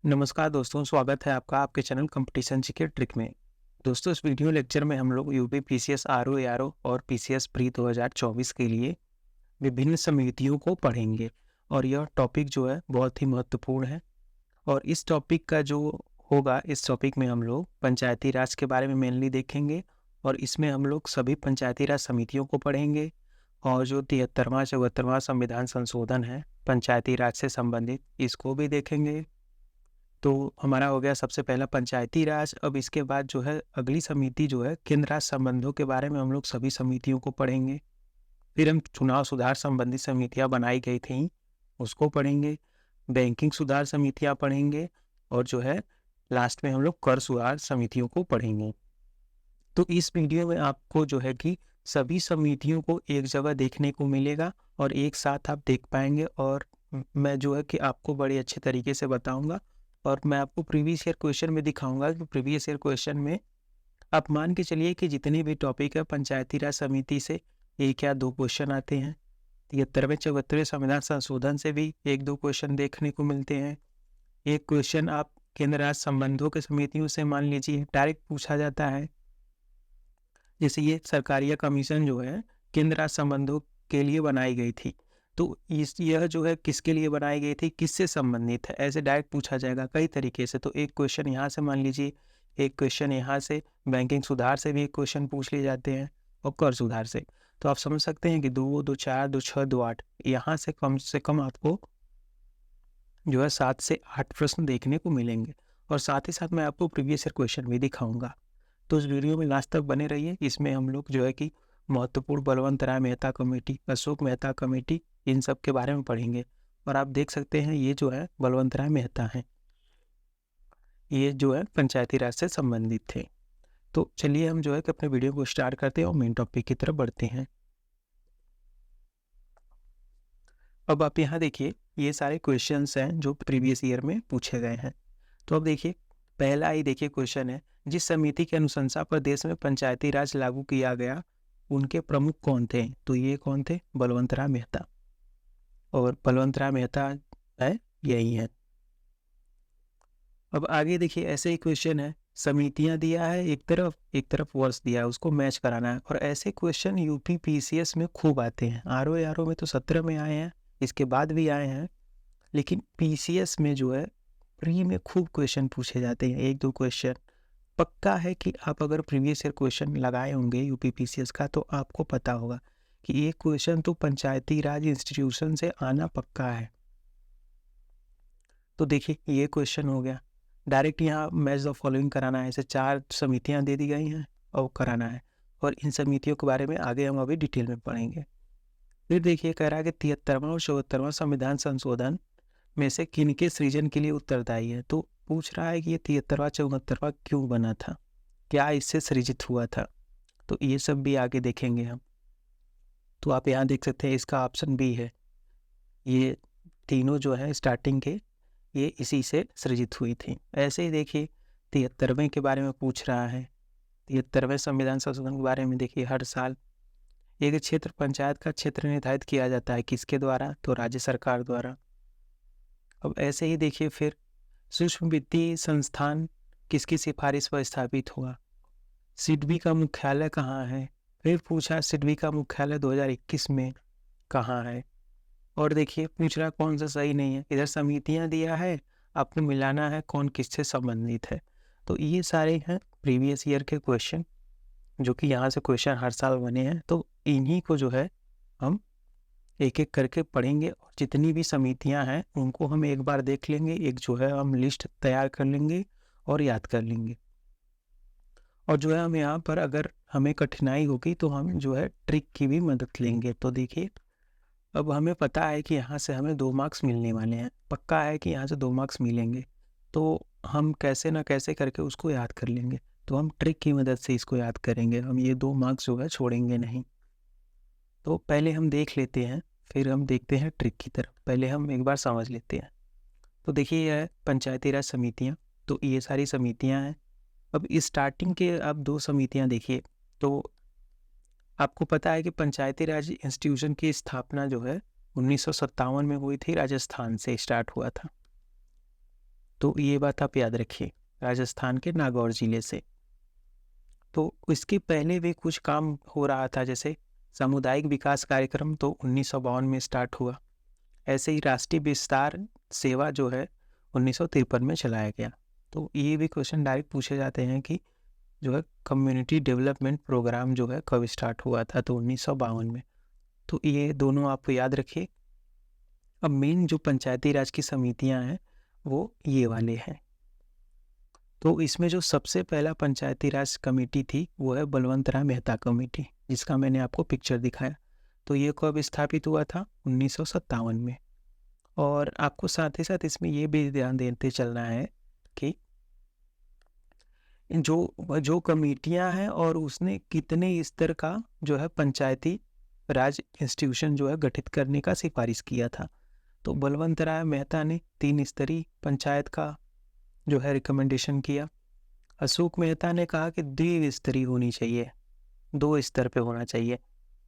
नमस्कार दोस्तों, स्वागत है आपका आपके चैनल कंपटीशन जीके ट्रिक में। दोस्तों, इस वीडियो लेक्चर में हम लोग यूपी पीसीएस आरओ एआरओ और पीसीएस प्री 2024 के लिए विभिन्न समितियों को पढ़ेंगे और यह टॉपिक जो है बहुत ही महत्वपूर्ण है। और इस टॉपिक का जो होगा, इस टॉपिक में हम लोग पंचायती राज के बारे में मेनली देखेंगे और इसमें हम लोग सभी पंचायती राज समितियों को पढ़ेंगे और जो 73वां 74वां संविधान संशोधन है पंचायती राज से संबंधित, इसको भी देखेंगे। तो हमारा हो गया सबसे पहला पंचायती राज। अब इसके बाद जो है अगली समिति जो है केंद्र राज्य संबंधों के बारे में हम लोग सभी समितियों को पढ़ेंगे। फिर हम चुनाव सुधार संबंधी समितियां बनाई गई थी उसको पढ़ेंगे, बैंकिंग सुधार समितियां पढ़ेंगे और जो है लास्ट में हम लोग कर सुधार समितियों को पढ़ेंगे। तो इस वीडियो में आपको जो है कि सभी समितियों को एक जगह देखने को मिलेगा और एक साथ आप देख पाएंगे और मैं जो है कि आपको बड़े अच्छे तरीके से बताऊंगा और मैं आपको प्रीवियस ईयर क्वेश्चन में दिखाऊंगा कि प्रीवियस ईयर क्वेश्चन में आप मान के चलिए कि जितने भी टॉपिक है पंचायती राज समिति से एक या दो क्वेश्चन आते हैं। 73वें 74वें संविधान संशोधन से भी एक दो क्वेश्चन देखने को मिलते हैं। एक क्वेश्चन आप केंद्र राज्य संबंधों के समितियों से मान लीजिए डायरेक्ट पूछा जाता है। जैसे ये सरकारिया कमीशन जो है केंद्र राज्य संबंधों के लिए बनाई गई थी, तो यह जो है किसके लिए बनाई गई थी, किससे संबंधित है, ऐसे डायरेक्ट पूछा जाएगा कई तरीके से। तो एक क्वेश्चन यहाँ से मान लीजिए, एक क्वेश्चन यहाँ से, बैंकिंग सुधार से भी एक क्वेश्चन पूछ लिए जाते हैं और कर सुधार से। तो आप समझ सकते हैं कि 2, 2, 4, 2, 6, 2, 8 यहाँ से कम आपको जो है 7 से 8 प्रश्न देखने को मिलेंगे और साथ ही साथ मैं आपको प्रीवियस ईयर क्वेश्चन भी दिखाऊंगा। तो इस वीडियो में लास्ट तक बने रहिए। इसमें हम लोग जो है कि महत्वपूर्ण बलवंत राय मेहता कमेटी, अशोक मेहता कमेटी, इन सब के बारे में पढ़ेंगे। और आप देख सकते हैं ये जो है बलवंत राय मेहता हैं, ये जो है पंचायती राज से संबंधित थे। तो चलिए हम जो है कि अपने वीडियो को स्टार्ट करते हैं और मेन टॉपिक की तरफ बढ़ते हैं। अब आप यहाँ देखिए, ये सारे क्वेश्चंस हैं जो प्रीवियस ईयर में पूछे गए हैं। तो अब देखिए, पहला ही देखिए क्वेश्चन है, जिस समिति की अनुशंसा पर देश में पंचायती राज लागू किया गया उनके प्रमुख कौन थे? तो ये कौन थे? बलवंत राय मेहता। और बलवंत राय मेहता है, यही है। अब आगे देखिए, ऐसे ही क्वेश्चन है, समितियां दिया है एक तरफ वर्ष दिया है, उसको मैच कराना है। और ऐसे क्वेश्चन यूपी पीसीएस में खूब आते हैं। आरओ में तो 17 में आए हैं, इसके बाद भी आए हैं, लेकिन पीसीएस में जो है प्री में खूब क्वेश्चन पूछे जाते हैं। एक दो क्वेश्चन पक्का है कि आप अगर प्रीवियस ईयर क्वेश्चन लगाए होंगे यूपी पीसीएस का, तो आपको पता होगा कि ये क्वेश्चन तो पंचायती राज इंस्टीट्यूशन से आना पक्का है। तो देखिए, ये क्वेश्चन हो गया। डायरेक्ट यहाँ मैच द फॉलोइंग कराना है, ऐसे 4 समितियाँ दे दी गई हैं और कराना है। और इन समितियों के बारे में आगे हम अभी डिटेल में पढ़ेंगे। फिर देखिए, कह रहा है कि 73वां और 74वां संविधान संशोधन में से किनके सृजन के लिए उत्तरदायी है। तो पूछ रहा है कि ये 73वां 74वां क्यों बना था, क्या इससे सृजित हुआ था। तो ये सब भी आगे देखेंगे हम। तो आप यहाँ देख सकते हैं, इसका ऑप्शन बी है। ये तीनों जो है स्टार्टिंग के, ये इसी से सृजित हुई थी। ऐसे ही देखिए, 73वें के बारे में पूछ रहा है। 73वें संविधान संशोधन के बारे में देखिए, हर साल एक क्षेत्र पंचायत का क्षेत्र निर्धारित किया जाता है, किसके द्वारा? तो राज्य सरकार द्वारा। अब ऐसे ही देखिए, फिर सूक्ष्म वित्तीय संस्थान किसकी सिफारिश पर स्थापित हुआ? सिडबी का मुख्यालय कहाँ है? फिर पूछा सिडबी का मुख्यालय 2021 में कहाँ है? और देखिए, पूछ रहा कौन सा सही नहीं है। इधर समितियां दिया है, आपको मिलाना है कौन किससे संबंधित है। तो ये सारे हैं प्रीवियस ईयर के क्वेश्चन, जो कि यहाँ से क्वेश्चन हर साल बने हैं। तो इन्हीं को जो है हम एक एक करके पढ़ेंगे और जितनी भी समितियां हैं उनको हम एक बार देख लेंगे, एक जो है हम लिस्ट तैयार कर लेंगे और याद कर लेंगे। और जो है हम यहाँ पर अगर हमें कठिनाई होगी तो हम जो है ट्रिक की भी मदद लेंगे। तो देखिए, अब हमें पता है कि यहाँ से हमें 2 मार्क्स मिलने वाले हैं, पक्का है कि यहाँ से 2 मार्क्स मिलेंगे। तो हम कैसे ना कैसे करके उसको याद कर लेंगे। तो हम ट्रिक की मदद से इसको याद करेंगे, हम ये 2 मार्क्स जो है छोड़ेंगे नहीं। तो पहले हम देख लेते हैं, फिर हम देखते हैं ट्रिक की तरफ। पहले हम एक बार समझ लेते हैं। तो देखिए, यह है पंचायती राज समितियाँ। तो ये सारी समितियाँ हैं। अब स्टार्टिंग के आप 2 समितियाँ देखिए। तो आपको पता है कि पंचायती राज इंस्टीट्यूशन की स्थापना जो है 1957 में हुई थी, राजस्थान से स्टार्ट हुआ था। तो ये बात आप याद रखिए, राजस्थान के नागौर जिले से। तो इसके पहले भी कुछ काम हो रहा था, जैसे सामुदायिक विकास कार्यक्रम तो 1952 में स्टार्ट हुआ। ऐसे ही राष्ट्रीय विस्तार सेवा जो है 1953 में चलाया गया। तो ये भी क्वेश्चन डायरेक्ट पूछे जाते हैं कि जो है कम्युनिटी डेवलपमेंट प्रोग्राम जो है कब स्टार्ट हुआ था, तो 1952 में। तो ये दोनों आप याद रखिए। अब मेन जो पंचायती राज की समितियां हैं वो ये वाले हैं। तो इसमें जो सबसे पहला पंचायती राज कमेटी थी वो है बलवंत राय मेहता कमेटी, जिसका मैंने आपको पिक्चर दिखाया। तो ये कब स्थापित हुआ था? 1957 में। और आपको साथ ही साथ इसमें ये भी ध्यान देते चलना है कि जो जो कमेटियां हैं और उसने कितने स्तर का जो है पंचायती राज इंस्टीट्यूशन जो है गठित करने का सिफारिश किया था। तो बलवंत राय मेहता ने 3 स्तरीय पंचायत का जो है रिकमेंडेशन किया। अशोक मेहता ने कहा कि द्विस्तरीय होनी चाहिए, 2 स्तर पे होना चाहिए,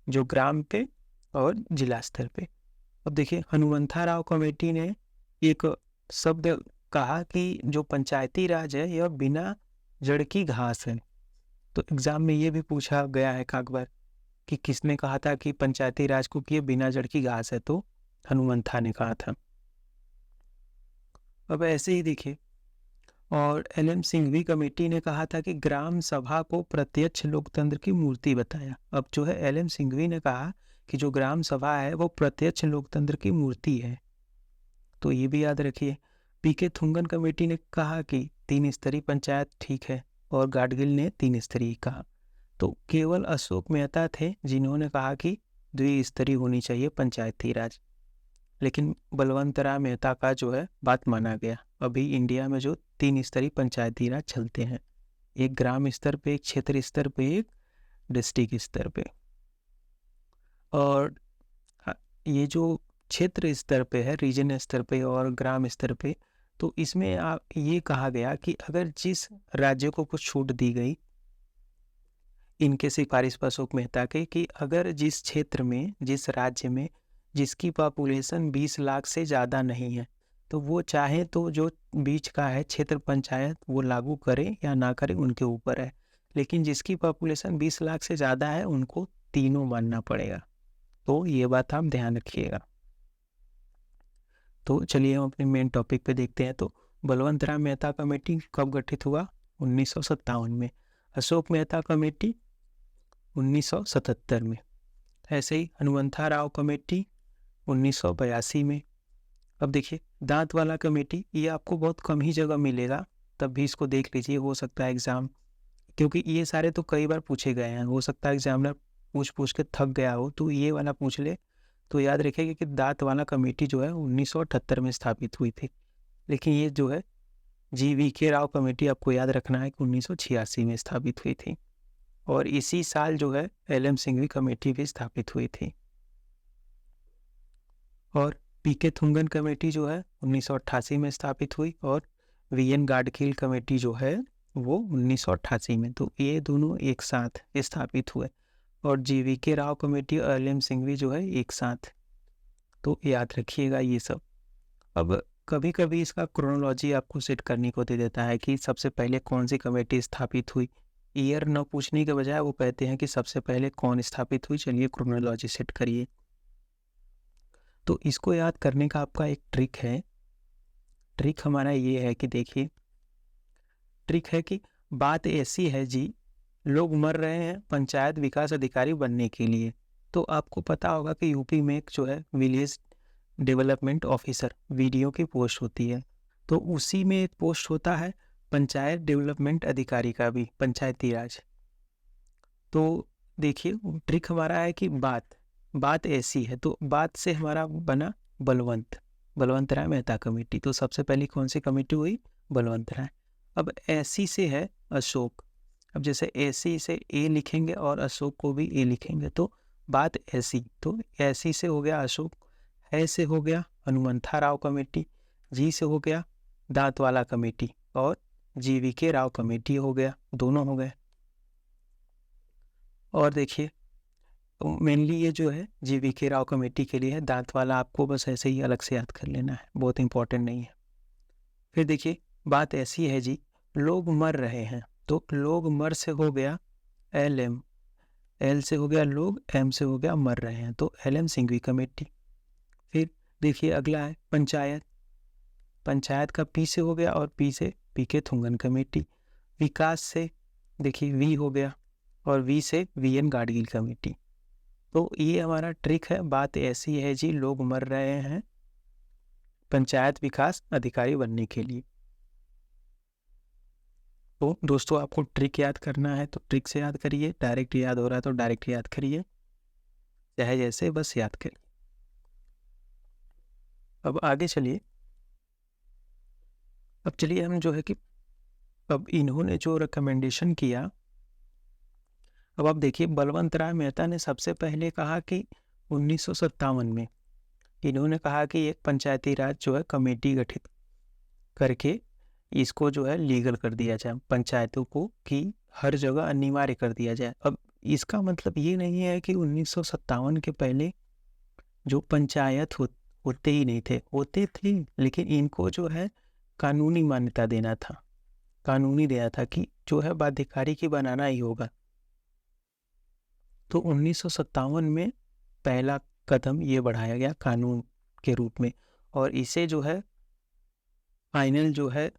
जो ग्राम पे और जिला स्तर पे। अब देखिए हनुमंथा राव कमेटी ने एक शब्द कहा कि जो पंचायती राज है यह बिना जड़ की घास है। तो एग्जाम में ये भी पूछा गया है एक बार कि किसने कहा था कि पंचायती राज को कि ये बिना जड़ की घास है, तो हनुमंथा ने कहा था। अब ऐसे ही देखिए, और एल.एम. सिंघवी कमेटी ने कहा था कि ग्राम सभा को प्रत्यक्ष लोकतंत्र की मूर्ति बताया। अब जो है एल.एम. सिंघवी ने कहा कि जो ग्राम सभा है वो प्रत्यक्ष लोकतंत्र की मूर्ति है, तो ये भी याद रखिए। पी.के. थुंगन कमेटी ने कहा कि 3 स्तरीय पंचायत ठीक है, और गाडगिल ने 3 स्तरीय कहा। तो केवल अशोक मेहता थे जिन्होंने कहा कि द्विस्तरीय होनी चाहिए पंचायती राज, लेकिन बलवंत राय मेहता का जो है बात माना गया। अभी इंडिया में जो 3 स्तरीय पंचायती राज चलते हैं, एक ग्राम स्तर पे, एक क्षेत्र स्तर पे, एक डिस्ट्रिक्ट स्तर पे। और ये जो क्षेत्र स्तर पे है, रीजन स्तर पे और ग्राम स्तर पे, तो इसमें आप ये कहा गया कि अगर जिस राज्य को कुछ छूट दी गई इनके सिफारिश पर अशोक मेहता के, कि अगर जिस क्षेत्र में, जिस राज्य में जिसकी पॉपुलेशन 20 लाख से ज़्यादा नहीं है, तो वो चाहे तो जो बीच का है क्षेत्र पंचायत वो लागू करे या ना करे, उनके ऊपर है। लेकिन जिसकी पॉपुलेशन 20 लाख से ज़्यादा है उनको तीनों मानना पड़ेगा। तो ये बात आप ध्यान रखिएगा। तो चलिए हम अपने मेन टॉपिक पे देखते हैं। तो बलवंत राय मेहता कमेटी कब गठित हुआ? 1957 में। अशोक मेहता कमेटी 1977 में। ऐसे ही हनुमंथा राव कमेटी 1982 में। अब देखिए दांत वाला कमेटी, ये आपको बहुत कम ही जगह मिलेगा, तब भी इसको देख लीजिए, हो सकता है एग्जाम, क्योंकि ये सारे तो कई बार पूछे गए हैं, हो सकता है एग्जामिनर पूछ के थक गया हो तो ये वाला पूछ ले। तो याद रखिएगा कि दांत वाला कमेटी जो है 1978 में स्थापित हुई थी। लेकिन ये जो है जी.वी.के. राव कमेटी आपको याद रखना है कि 1986 में स्थापित हुई थी। और इसी साल जो है एल.एम. सिंघवी कमेटी भी स्थापित हुई थी। और पी.के. थुंगन कमेटी जो है 1988 में स्थापित हुई, और वी.एन. गाडखिल कमेटी जो है वो 1988 में। तो ये दोनों एक साथ स्थापित हुए, और जी.वी.के. राव कमेटी और एल.एम. सिंघवी जो है एक साथ। तो याद रखिएगा ये सब। अब कभी कभी इसका क्रोनोलॉजी आपको सेट करने को दे देता है कि सबसे पहले कौन सी कमेटी स्थापित हुई। ईयर न पूछने के बजाय वो कहते हैं कि सबसे पहले कौन स्थापित हुई। चलिए क्रोनोलॉजी सेट करिए। तो इसको याद करने का आपका एक ट्रिक है। ट्रिक हमारा ये है कि देखिए, ट्रिक है कि बात ऐसी है जी, लोग मर रहे हैं पंचायत विकास अधिकारी बनने के लिए। तो आपको पता होगा कि यूपी में एक जो है विलेज डेवलपमेंट ऑफिसर वीडियो की पोस्ट होती है, तो उसी में एक पोस्ट होता है पंचायत डेवलपमेंट अधिकारी का भी, पंचायती राज। तो देखिए ट्रिक हमारा है कि बात ऐसी है, तो बात से हमारा बना बलवंत राय मेहता कमेटी। तो सबसे पहली कौन सी कमेटी हुई? बलवंत राय। अब ऐसी से है अशोक। अब जैसे ऐसी से ए लिखेंगे और अशोक को भी ए लिखेंगे, तो बात ऐसी, तो ऐसी से हो गया अशोक, है से हो गया हनुमंथा राव कमेटी, जी से हो गया दांत वाला कमेटी, और जी.वी.के. राव कमेटी हो गया, दोनों हो गए। और देखिए मेनली ये जो है जी.वी.के. राव कमेटी के लिए है, दांत वाला आपको बस ऐसे ही अलग से याद कर लेना है, बहुत इंपॉर्टेंट नहीं है। फिर देखिए बात ऐसी है जी, लोग मर रहे हैं, तो लोग मर से हो गया एल एम, एल से हो गया लोग, एम से हो गया मर रहे हैं, तो एल एम सिंघवी कमेटी। फिर देखिए अगला है पंचायत, पंचायत का पी से हो गया और पी से पी के थुंगन कमेटी। विकास से देखिए वी हो गया और वी से वी एन गाडगिल कमेटी। तो ये हमारा ट्रिक है। बात ऐसी है जी, लोग मर रहे हैं पंचायत विकास अधिकारी बनने के लिए। तो दोस्तों आपको ट्रिक याद करना है तो ट्रिक से याद करिए, डायरेक्ट याद हो रहा है तो डायरेक्ट याद करिए, चाहे जैसे बस याद करिए। अब आगे चलिए, अब चलिए हम जो है कि अब इन्होंने जो रिकमेंडेशन किया, अब आप देखिए बलवंत राय मेहता ने सबसे पहले कहा कि 1957 में इन्होंने कहा कि एक पंचायती राज जो है कमेटी गठित करके इसको जो है लीगल कर दिया जाए, पंचायतों को कि हर जगह अनिवार्य कर दिया जाए। अब इसका मतलब ये नहीं है कि 1957 के पहले जो पंचायत होते ही नहीं थे, होते थे, लेकिन इनको जो है कानूनी मान्यता देना था, कानूनी देना था कि जो है बाध्यकारी की बनाना ही होगा। तो 1957 में पहला कदम ये बढ़ाया गया कानून के रूप में, और इसे जो है फाइनल जो है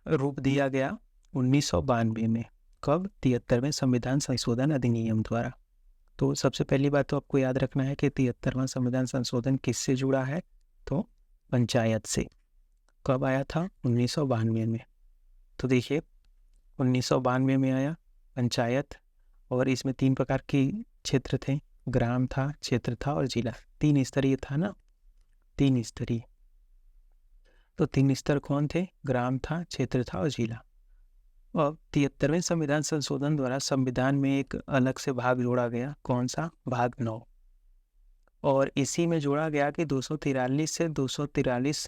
रूप दिया गया 1992 में। कब? 73वें संविधान संशोधन अधिनियम द्वारा। तो सबसे पहली बात तो आपको याद रखना है कि 73वां संविधान संशोधन किससे जुड़ा है? तो पंचायत से। कब आया था? 1992 में। तो देखिए 1992 में आया पंचायत, और इसमें 3 प्रकार के क्षेत्र थे, ग्राम था, क्षेत्र था और जिला। 3 स्तरीय था ना, 3 स्तरीय। तो 3 स्तर कौन थे? ग्राम था, क्षेत्र था और जिला। और 73वें संविधान संशोधन द्वारा संविधान में एक अलग से भाग जोड़ा गया। कौन सा? भाग 9। और इसी में जोड़ा गया कि 243 से 243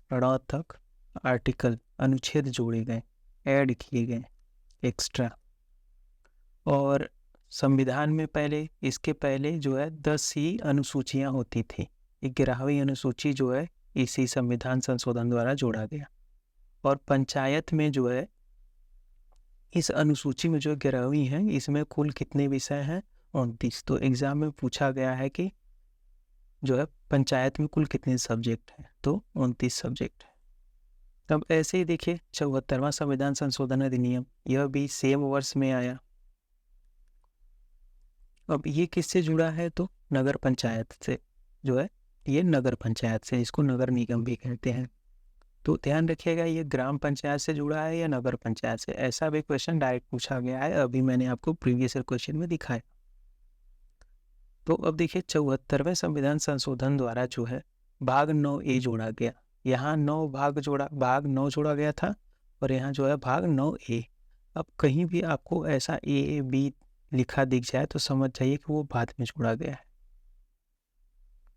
तक आर्टिकल, अनुच्छेद जोड़े गए, ऐड किए गए एक्स्ट्रा। और संविधान में पहले, इसके पहले जो है 10 ही अनुसूचियां होती थी। 11वीं अनुसूची जो है इसी संविधान संशोधन द्वारा जोड़ा गया। और पंचायत में जो है इस अनुसूची में जो 11वीं है, इसमें कुल कितने विषय हैं? 29। तो एग्जाम में पूछा गया है कि जो है पंचायत में कुल कितने सब्जेक्ट हैं? तो 29 सब्जेक्ट है। अब ऐसे ही देखिए 74वां संविधान संशोधन अधिनियम, यह भी सेम वर्ष में आया। अब ये किससे जुड़ा है? तो नगर पंचायत से जो है, ये नगर पंचायत से, इसको नगर निगम भी कहते हैं। तो ध्यान रखिएगा ये ग्राम पंचायत से जुड़ा है या नगर पंचायत से, ऐसा भी क्वेश्चन डायरेक्ट पूछा गया है, अभी मैंने आपको प्रीवियस क्वेश्चन में दिखाया। तो अब देखिए 74वें संविधान संशोधन द्वारा जो है भाग 9A जोड़ा गया। यहाँ 9 भाग नौ जोड़ा गया था, और यहाँ जो है भाग 9A। अब कहीं भी आपको ऐसा A B लिखा दिख जाए तो समझ जाइए कि वो बाद में जोड़ा गया है।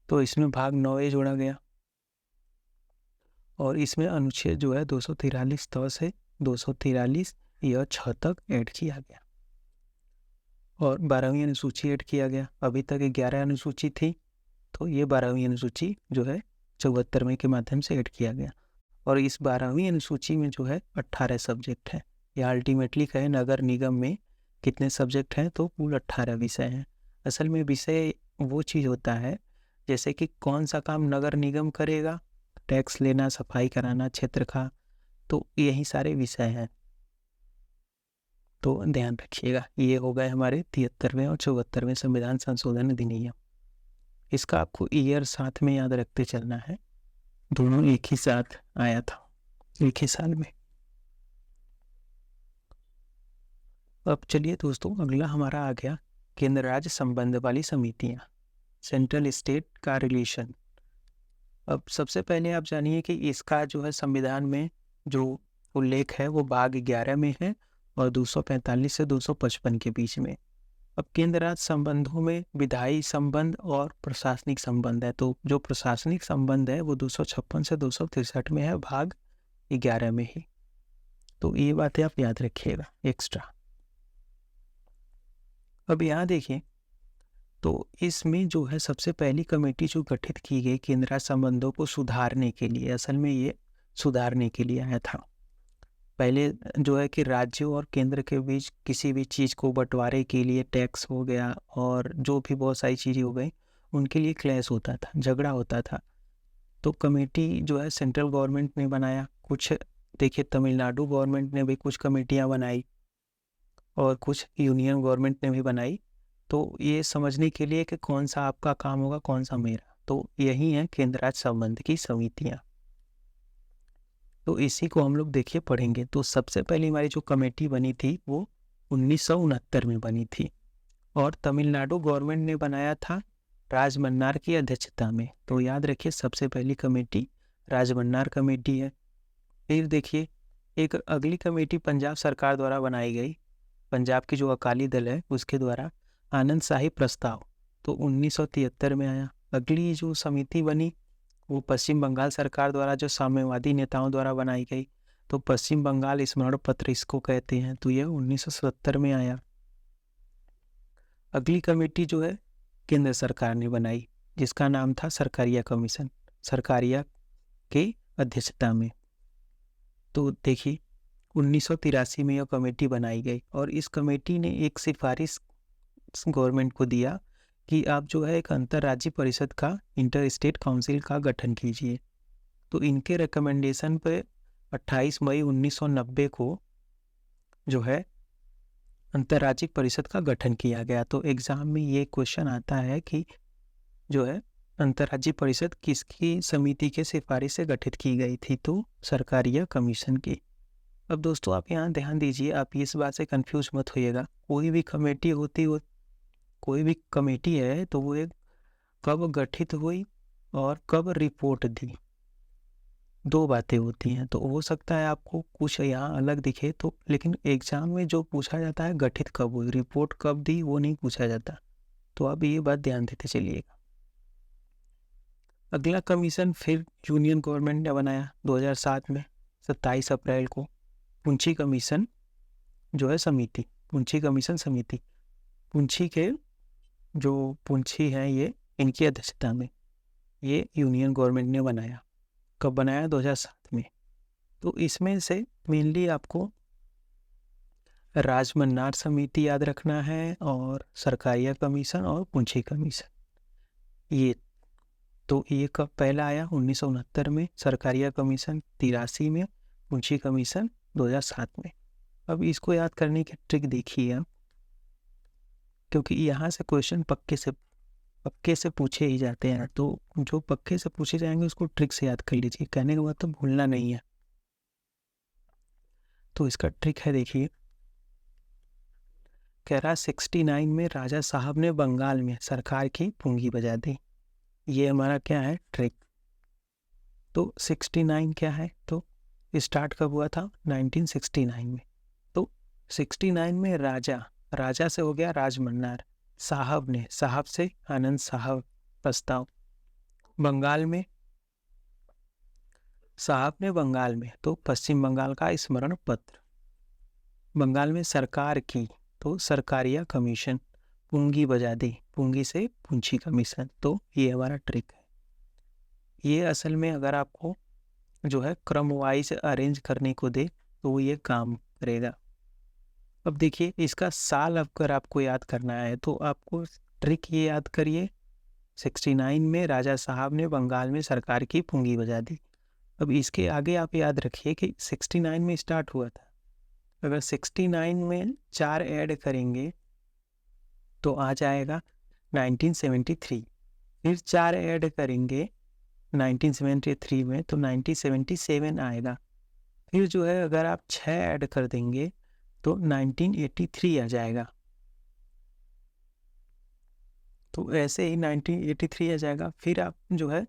तो इसमें भाग 9A जोड़ा गया, और इसमें अनुच्छेद जो है 243 त से 243 यह 6 तक ऐड किया गया, और 12वीं अनुसूची ऐड किया गया। अभी तक 11 अनुसूची थी, तो ये 12वीं अनुसूची जो है 74वें के माध्यम से ऐड किया गया। और इस 12वीं अनुसूची में जो है 18 सब्जेक्ट हैं। या अल्टीमेटली कहे नगर निगम में कितने सब्जेक्ट हैं? तो कुल 18 विषय हैं। असल में विषय वो चीज़ होता है जैसे कि कौन सा काम नगर निगम करेगा, टैक्स लेना, सफाई कराना क्षेत्र का, तो यही सारे विषय हैं। तो ध्यान रखिएगा, ये हो गए हमारे 73वें और 74वें संविधान संशोधन अधिनियम। इसका आपको ईयर साथ में याद रखते चलना है, दोनों एक ही साथ आया था, एक ही साल में। अब चलिए दोस्तों, अगला हमारा आ गया केंद्र राज्य संबंध वाली समितियां, सेंट्रल स्टेट का रिलेशन। अब सबसे पहले आप जानिए कि इसका जो है संविधान में जो उल्लेख है वो भाग 11 में है और 245 से 255 के बीच में। अब केंद्र राज्य संबंधों में विधायी संबंध और प्रशासनिक संबंध है। तो जो प्रशासनिक संबंध है वो 256 से 263 में है, भाग 11 में ही। तो ये बातें आप याद रखिएगा एक्स्ट्रा। अब यहाँ देखिए, तो इसमें जो है सबसे पहली कमेटी जो गठित की गई केंद्र राज्य संबंधों को सुधारने के लिए, असल में ये सुधारने के लिए आया था। पहले जो है कि राज्यों और केंद्र के बीच किसी भी चीज़ को बंटवारे के लिए टैक्स हो गया और जो भी बहुत सारी चीज़ें हो गई, उनके लिए क्लैश होता था, झगड़ा होता था। तो कमेटी जो है सेंट्रल गवर्नमेंट ने बनाया कुछ। देखिए, तमिलनाडु गवर्नमेंट ने भी कुछ कमेटियाँ बनाई और कुछ यूनियन गवर्नमेंट ने भी बनाई। तो ये समझने के लिए कि कौन सा आपका काम होगा, कौन सा मेरा, तो यही है केंद्र राज्य संबंध की समितियाँ। तो इसी को हम लोग देखिए पढ़ेंगे। तो सबसे पहली हमारी जो कमेटी बनी थी वो 1969 में बनी थी और तमिलनाडु गवर्नमेंट ने बनाया था राजमन्नार की अध्यक्षता में। तो याद रखिए, सबसे पहली कमेटी राजमन्नार कमेटी है। फिर देखिए, एक अगली कमेटी पंजाब सरकार द्वारा बनाई गई, पंजाब की जो अकाली दल है उसके द्वारा, आनंद शाही प्रस्ताव, तो 1973 में आया। अगली जो समिति बनी वो पश्चिम बंगाल सरकार द्वारा जो साम्यवादी नेताओं द्वारा बनाई गई, तो पश्चिम बंगाल स्मरण पत्र इसको कहते हैं, तो यह 1970 में आया। अगली कमेटी जो है केंद्र सरकार ने बनाई जिसका नाम था सरकारिया कमीशन, सरकारिया के अध्यक्षता में। तो देखिए 1983 में यह कमेटी बनाई गई और इस कमेटी ने एक सिफारिश गवर्नमेंट को दिया कि आप जो है एक अंतर्राज्यीय परिषद का, इंटर स्टेट काउंसिल का गठन कीजिए। तो इनके रिकमेंडेशन पे 28 मई 1990 को जो है अंतर्राज्यीय परिषद का गठन किया गया। तो एग्जाम में ये क्वेश्चन आता है कि जो है अंतर्राज्यीय परिषद किसकी समिति के सिफारिश से गठित की गई थी, तो सरकारिया कमीशन की। अब दोस्तों आप यहाँ ध्यान दीजिए, आप इस बात से कंफ्यूज मत होइएगा। कोई भी कमेटी होती हो, कोई भी कमेटी है तो वो एक कब गठित हुई और कब रिपोर्ट दी, दो बातें होती हैं। तो हो सकता है आपको कुछ यहाँ अलग दिखे, तो लेकिन एग्जाम में जो पूछा जाता है गठित कब हुई, रिपोर्ट कब दी, वो नहीं पूछा जाता। तो आप ये बात ध्यान देते चलिएगा। अगला कमीशन फिर यूनियन गवर्नमेंट ने बनाया 2007 में 27 अप्रैल को, पुंछी कमीशन जो है समिति, पुंछी कमीशन समिति। पुंछी के जो पुंछी हैं ये, इनकी अध्यक्षता में ये यूनियन गवर्नमेंट ने बनाया। कब बनाया? 2007 में। तो इसमें से मेनली आपको राजमन्नार समिति याद रखना है और सरकारिया कमीशन और पुंछी कमीशन। ये तो ये कब पहला आया? 1969 में, सरकारिया कमीशन 83 में, पुंछी कमीशन 2007 में। अब इसको याद करने की ट्रिक देखिए आप, क्योंकि यहाँ से क्वेश्चन पक्के से पूछे ही जाते हैं। तो जो पक्के से पूछे जाएंगे उसको ट्रिक से याद कर लीजिए, कहने का मतलब भूलना नहीं है। तो इसका ट्रिक है, देखिए कह रहा 69 में राजा साहब ने बंगाल में सरकार की पूंगी बजा दी। ये हमारा क्या है? ट्रिक। तो 69 क्या है? तो स्टार्ट कब हुआ था? 1969 में। तो 69 में राजा से हो गया राजमन्नार, साहब ने, साहब से आनंद साहब प्रस्ताव, बंगाल में साहब ने, बंगाल में तो पश्चिम बंगाल का स्मरण पत्र, बंगाल में सरकार की तो सरकारिया कमीशन, पूंगी बजा दी, पूंगी से पुंछी कमीशन। तो ये हमारा ट्रिक है। ये असल में अगर आपको जो है क्रम वाइज अरेंज करने को दे तो ये काम करेगा। अब देखिए इसका साल अगर आपको याद करना है तो आपको ट्रिक ये याद करिए, 69 में राजा साहब ने बंगाल में सरकार की पूंगी बजा दी। अब इसके आगे आप याद रखिए कि 69 में स्टार्ट हुआ था, अगर 69 में 4 ऐड करेंगे तो आ जाएगा 1973, फिर 4 ऐड करेंगे 1973 में तो 1977 आएगा, फिर जो है अगर आप 6 ऐड कर देंगे तो 1983 आ जाएगा। तो ऐसे ही 1983 आ जाएगा। फिर आप जो है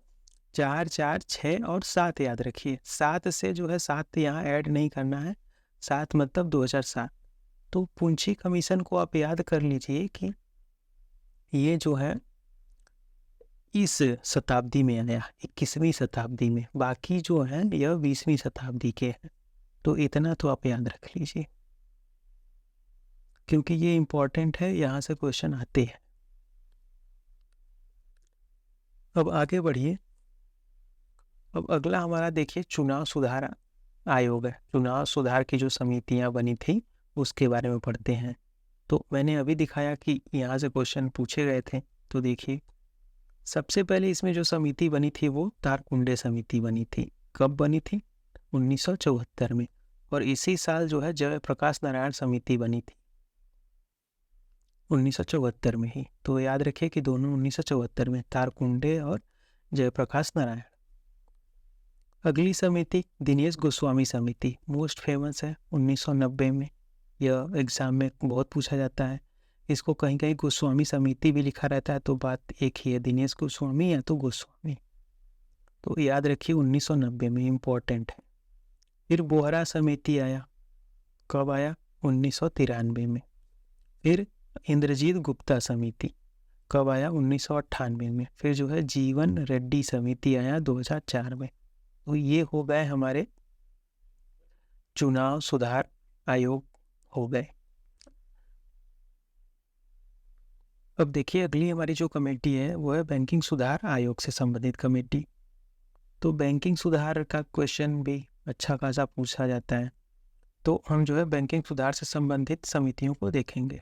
4 4 6 और 7 याद रखिए, 7 से जो है 7 यहाँ ऐड नहीं करना है, 7 मतलब 2007। तो पुंछी कमीशन को आप याद कर लीजिए कि ये जो है इस शताब्दी में आया, 21वीं शताब्दी में, बाकी जो है यह 20वीं शताब्दी के हैं। तो इतना तो आप याद रख लीजिए क्योंकि ये इम्पोर्टेंट है, यहाँ से क्वेश्चन आते हैं। अब आगे बढ़िए। अब अगला हमारा देखिए चुनाव सुधार आयोग है, चुनाव सुधार की जो समितियां बनी थी उसके बारे में पढ़ते हैं। तो मैंने अभी दिखाया कि यहाँ से क्वेश्चन पूछे गए थे। तो देखिए, सबसे पहले इसमें जो समिति बनी थी वो तारकुंडे समिति बनी थी। कब बनी थी? 1974 में। और इसी साल जो है जयप्रकाश नारायण समिति बनी थी 1974 में ही। तो याद रखिए कि दोनों 1974 में, तारकुंडे और जयप्रकाश नारायण। अगली समिति दिनेश गोस्वामी समिति, मोस्ट फेमस है 1990 में। यह एग्जाम में बहुत पूछा जाता है। इसको कहीं कहीं गोस्वामी समिति भी लिखा रहता है, तो बात एक ही है, दिनेश गोस्वामी या तो गोस्वामी। तो याद रखिए 1990 में, इम्पोर्टेंट है। फिर बोहरा समिति आया। कब आया? 1993 में। फिर इंद्रजीत गुप्ता समिति कब आया? 1998 में। फिर जो है जीवन रेड्डी समिति आया 2004 में। तो ये हो गए हमारे चुनाव सुधार आयोग हो गए। अब देखिए, अगली हमारी जो कमेटी है वो है बैंकिंग सुधार आयोग से संबंधित कमेटी। तो बैंकिंग सुधार का क्वेश्चन भी अच्छा खासा पूछा जाता है। तो हम जो है बैंकिंग सुधार से संबंधित समितियों को देखेंगे।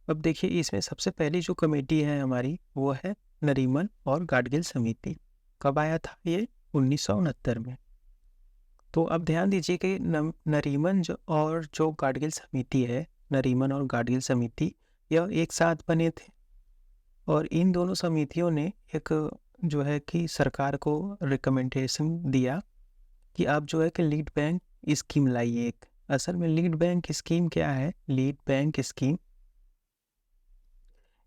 अब देखिए, इसमें सबसे पहली जो कमेटी है हमारी वो है नरीमन और गाडगिल समिति। कब आया था ये? 1969 में। तो अब ध्यान दीजिए कि नरीमन और जो गाडगिल समिति है, नरीमन और गाडगिल समिति, यह एक साथ बने थे। और इन दोनों समितियों ने एक जो है कि सरकार को रिकमेंडेशन दिया कि आप जो है कि लीड बैंक स्कीम लाइए एक। असल में लीड बैंक स्कीम क्या है? लीड बैंक स्कीम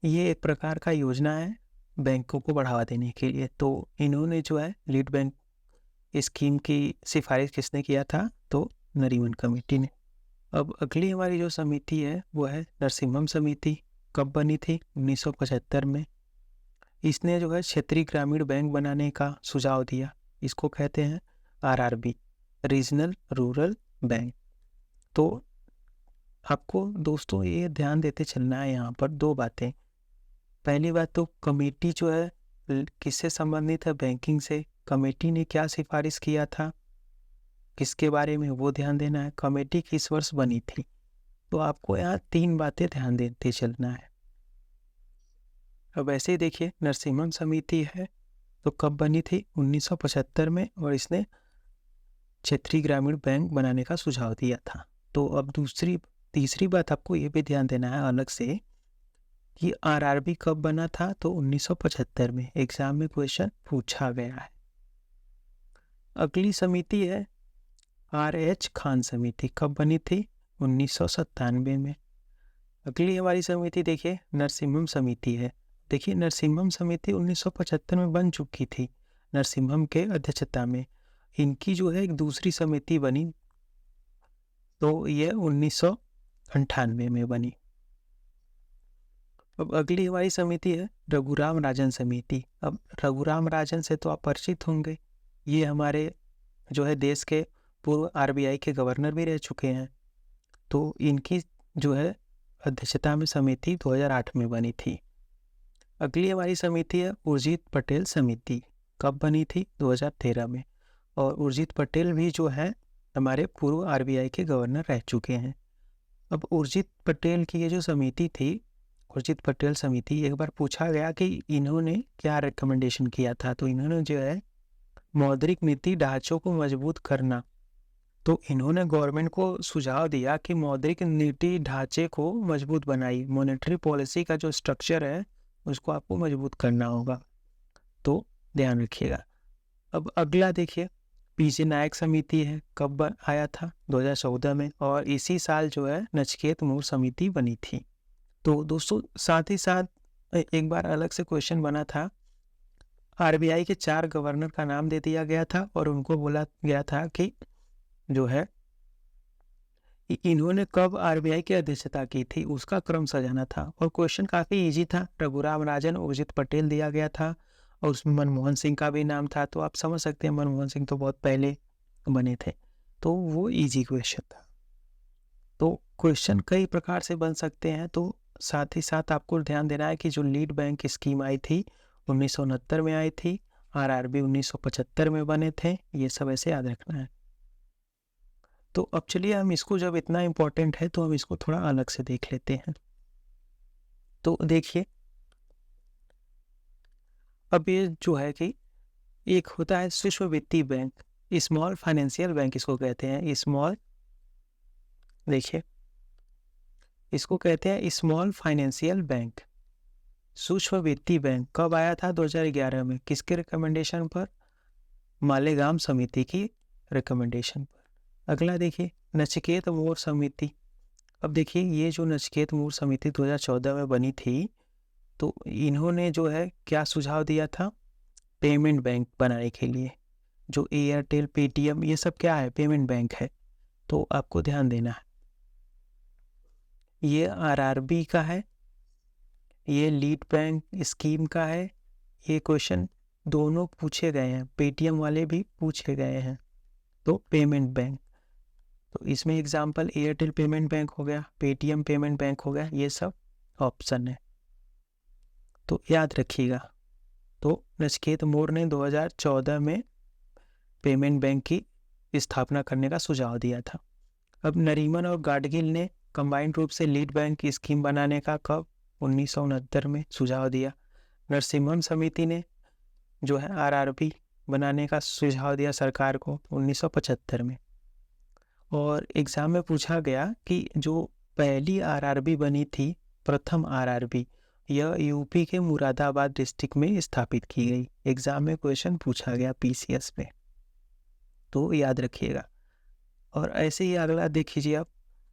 ये एक प्रकार का योजना है बैंकों को बढ़ावा देने के लिए। तो इन्होंने जो है लीड बैंक स्कीम की सिफारिश किसने किया था? तो नरीमन कमेटी ने। अब अगली हमारी जो समिति है वो है नरसिम्हम समिति। कब बनी थी? 1975 में। इसने जो है क्षेत्रीय ग्रामीण बैंक बनाने का सुझाव दिया। इसको कहते हैं आरआरबी, रीजनल रूरल बैंक। तो आपको दोस्तों ये ध्यान देते चलना है यहाँ पर दो बातें। पहली बात तो कमेटी जो है किससे संबंधित है? बैंकिंग से। कमेटी ने क्या सिफारिश किया था, किसके बारे में, वो ध्यान देना है। कमेटी किस वर्ष बनी थी? तो आपको यहाँ तीन बातें ध्यान देते चलना है। अब ऐसे ही देखिए, नरसिम्हम समिति है तो कब बनी थी? 1975 में। और इसने क्षेत्रीय ग्रामीण बैंक बनाने का सुझाव दिया था। तो अब तीसरी बात आपको ये भी ध्यान देना है अलग से कि आरआरबी कब बना था? तो 1975 में। एग्जाम में क्वेश्चन पूछा गया है। अगली समिति है आर.एच. खान समिति। कब बनी थी? 1997 में। अगली हमारी समिति देखिए नरसिम्हम समिति है। देखिए, नरसिम्हम समिति 1975 में बन चुकी थी नरसिम्हम के अध्यक्षता में। इनकी जो है एक दूसरी समिति बनी, तो ये 1998 में बनी। अब अगली हमारी समिति है रघुराम राजन समिति। अब रघुराम राजन से तो आप परिचित होंगे। ये हमारे जो है देश के पूर्व आरबीआई के गवर्नर भी रह चुके हैं। तो इनकी जो है अध्यक्षता में समिति 2008 में बनी थी। अगली हमारी समिति है उर्जित पटेल समिति। कब बनी थी? 2013 में। और उर्जित पटेल भी जो है हमारे पूर्व आरबीआई के गवर्नर रह चुके हैं। अब उर्जित पटेल की ये जो समिति थी, उर्जित पटेल समिति, एक बार पूछा गया कि इन्होंने क्या रिकमेंडेशन किया था। तो इन्होंने जो है मौद्रिक नीति ढांचों को मजबूत करना। तो इन्होंने गवर्नमेंट को सुझाव दिया कि मौद्रिक नीति ढांचे को मजबूत बनाइए। मॉनेटरी पॉलिसी का जो स्ट्रक्चर है उसको आपको मजबूत करना होगा, तो ध्यान रखिएगा। अब अगला देखिए पीजे नायक समिति है। कब आया था? 2014 में। और इसी साल जो है नचिकेत मोर समिति बनी थी। तो दोस्तों साथ ही साथ एक बार अलग से क्वेश्चन बना था। आरबीआई के 4 गवर्नर का नाम दे दिया गया था और उनको बोला गया था कि जो है इन्होंने कब आरबीआई की अध्यक्षता की थी, उसका क्रम सजाना था। और क्वेश्चन काफ़ी इजी था। रघुराम राजन, उर्जित पटेल दिया गया था और उसमें मनमोहन सिंह का भी नाम था। तो आप समझ सकते हैं मनमोहन सिंह तो बहुत पहले बने थे, तो वो इजी क्वेश्चन था। तो क्वेश्चन कई प्रकार से बन सकते हैं। तो साथ ही साथ आपको ध्यान देना है कि जो लीड बैंक स्कीम आई थी 1969 में आई थी, आरआरबी 1975 में बने थे। ये सब ऐसे याद रखना है। तो अब चलिए हम इसको, जब इतना इम्पोर्टेंट है तो हम इसको थोड़ा अलग से देख लेते हैं। तो देखिए, अब ये जो है कि एक होता है सूक्ष्म वित्तीय बैंक, स्मॉल फाइनेंशियल बैंक इसको कहते हैं। स्मॉल, देखिए इसको कहते हैं स्मॉल फाइनेंशियल बैंक। सूक्ष्म वित्तीय बैंक कब आया था? 2011 में। किसके रिकमेंडेशन पर? मालेगाम समिति की रिकमेंडेशन पर। अगला देखिए, नचिकेत मोर समिति। अब देखिए, ये जो नचिकेत मोर समिति 2014 में बनी थी, तो इन्होंने जो है क्या सुझाव दिया था? पेमेंट बैंक बनाने के लिए। जो एयरटेल, पेटीएम, ये सब क्या है? पेमेंट बैंक है। तो आपको ध्यान देना है, ये आरआरबी का है, ये लीड बैंक स्कीम का है। ये क्वेश्चन दोनों पूछे गए हैं, पेटीएम वाले भी पूछे गए हैं। तो पेमेंट बैंक, तो इसमें एग्जांपल एयरटेल पेमेंट बैंक हो गया, पेटीएम पेमेंट बैंक हो गया, ये सब ऑप्शन है, तो याद रखिएगा। तो नचिकेत मोर ने 2014 में पेमेंट बैंक की स्थापना करने का सुझाव दिया था। अब नरीमन और गाडगिल ने कंबाइंड रूप से लीड बैंक की स्कीम बनाने का कब? 1969 में सुझाव दिया। नरसिम्हन समिति ने जो है आरआरबी बनाने का सुझाव दिया सरकार को 1975 में। और एग्जाम में पूछा गया कि जो पहली आरआरबी बनी थी, प्रथम आरआरबी, यह यूपी के मुरादाबाद डिस्ट्रिक्ट में स्थापित की गई। एग्जाम में क्वेश्चन पूछा गया पीसीएस में, तो याद रखिएगा। और ऐसे ही अगला देख लीजिए आप,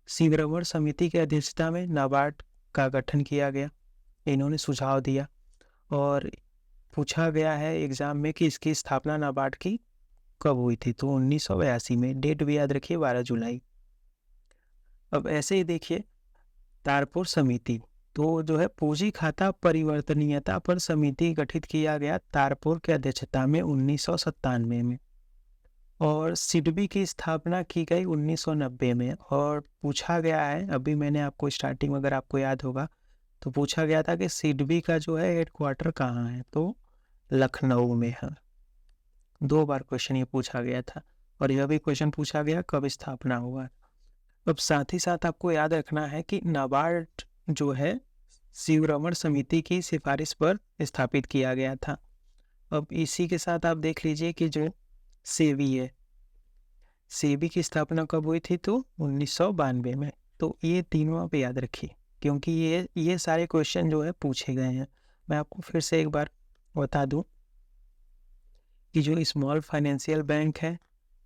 सिंगरमण समिति की अध्यक्षता में नाबार्ड का गठन किया गया, इन्होंने सुझाव दिया। और पूछा गया है एग्जाम में कि इसकी स्थापना नाबार्ड की कब हुई थी? तो 1982 में। डेट भी याद रखिए, 12 जुलाई। अब ऐसे ही देखिए, तारपुर समिति, तो जो है पूंजी खाता परिवर्तनीयता पर समिति गठित किया गया तारपुर की अध्यक्षता में 1997 में। और सिडबी की स्थापना की गई 1990 में। और पूछा गया है, अभी मैंने आपको स्टार्टिंग में, अगर आपको याद होगा, तो पूछा गया था कि सिडबी का जो है हेडक्वार्टर कहाँ है? तो लखनऊ में है। 2 बार क्वेश्चन ये पूछा गया था। और यह भी क्वेश्चन पूछा गया कब स्थापना हुआ। अब साथ ही साथ आपको याद रखना है कि नाबार्ड जो है सिंगरमण समिति की सिफारिश पर स्थापित किया गया था। अब इसी के साथ आप देख लीजिए कि जो सेबी है, सेबी की स्थापना कब हुई थी? तो 1992 में। तो ये तीनों आप याद रखिए, क्योंकि ये सारे क्वेश्चन जो है पूछे गए हैं। मैं आपको फिर से एक बार बता दूं कि जो स्मॉल फाइनेंशियल बैंक है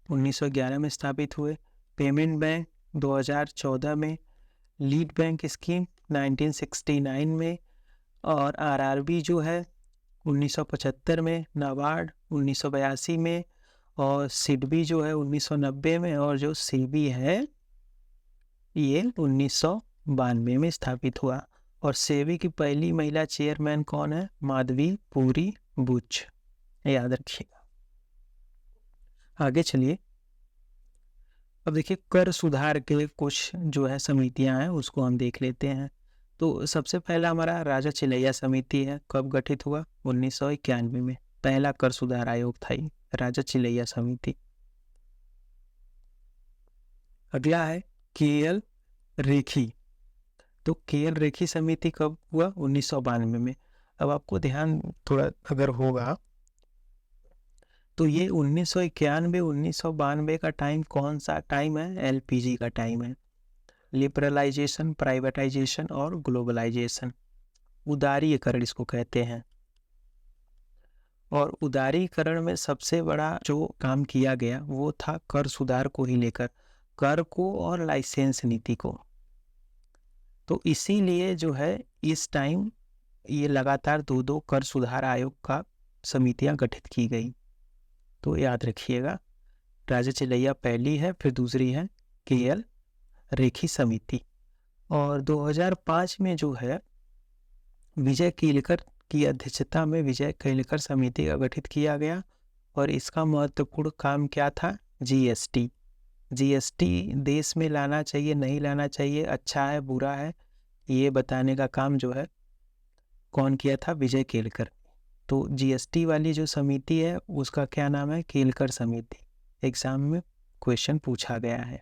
1911 में स्थापित हुए, पेमेंट बैंक 2014 में, लीड बैंक स्कीम 1969 में, और आरआरबी जो है 1975 में, नाबार्ड 1982 में, और सिडबी जो है 1990 में, और जो सेबी है ये 1992 में स्थापित हुआ। और सेबी की पहली महिला चेयरमैन कौन है? माधवी पुरी बुच, याद रखिएगा। आगे चलिए, अब देखिए कर सुधार के लिए कुछ जो है समितियां हैं उसको हम देख लेते हैं। तो सबसे पहला हमारा राजा चिलैया समिति है। कब गठित हुआ? 1991 में। पहला कर सुधार आयोग था ये, राजा चिलैया समिति। अगला है केएल रेखी। तो केएल रेखी समिति कब हुआ? 1992 में। अब आपको ध्यान थोड़ा अगर होगा तो ये 1991 1992 का टाइम कौन सा टाइम है? एलपीजी का टाइम है। लिबरलाइजेशन, प्राइवेटाइजेशन और ग्लोबलाइजेशन, उदारीकरण इसको कहते हैं। और उदारीकरण में सबसे बड़ा जो काम किया गया वो था कर सुधार को ही लेकर, कर को और लाइसेंस नीति को। तो इसीलिए जो है इस टाइम ये लगातार 2 कर सुधार आयोग का समितियां गठित की गई। तो याद रखिएगा, राजा चिलैया पहली है, फिर दूसरी है केएल रेखी समिति। और 2005 में जो है विजय केलकर की अध्यक्षता में विजय केलकर समिति का गठित किया गया। और इसका महत्वपूर्ण काम क्या था? जीएसटी। जीएसटी देश में लाना चाहिए, नहीं लाना चाहिए, अच्छा है, बुरा है, ये बताने का काम जो है कौन किया था? विजय केलकर। तो जीएसटी वाली जो समिति है उसका क्या नाम है? केलकर समिति। एग्जाम में क्वेश्चन पूछा गया है।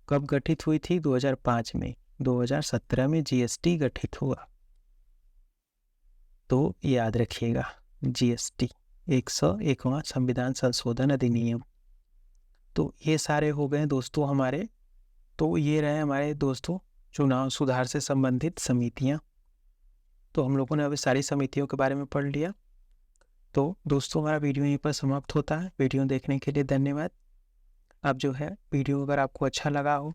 कब गठित हुई थी? 2005 में। 2017 में जीएसटी गठित हुआ। तो याद रखिएगा, जीएसटी 101वां संविधान संशोधन अधिनियम। तो ये सारे हो गए दोस्तों हमारे। तो ये रहे हमारे दोस्तों चुनाव सुधार से संबंधित समितियां। तो हम लोगों ने अभी सारी समितियों के बारे में पढ़ लिया। तो दोस्तों हमारा वीडियो यहीं पर समाप्त होता है। वीडियो देखने के लिए धन्यवाद। अब जो है वीडियो अगर आपको अच्छा लगा हो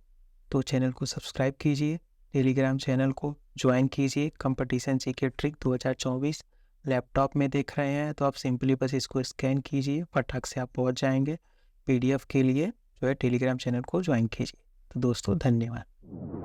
तो चैनल को सब्सक्राइब कीजिए, टेलीग्राम चैनल को ज्वाइन कीजिए। कंपटीशन जीके ट्रिक 2024 लैपटॉप में देख रहे हैं तो आप सिंपली बस इसको स्कैन कीजिए, फटाक से आप पहुंच जाएंगे। पीडीएफ के लिए जो है टेलीग्राम चैनल को ज्वाइन कीजिए। तो दोस्तों धन्यवाद।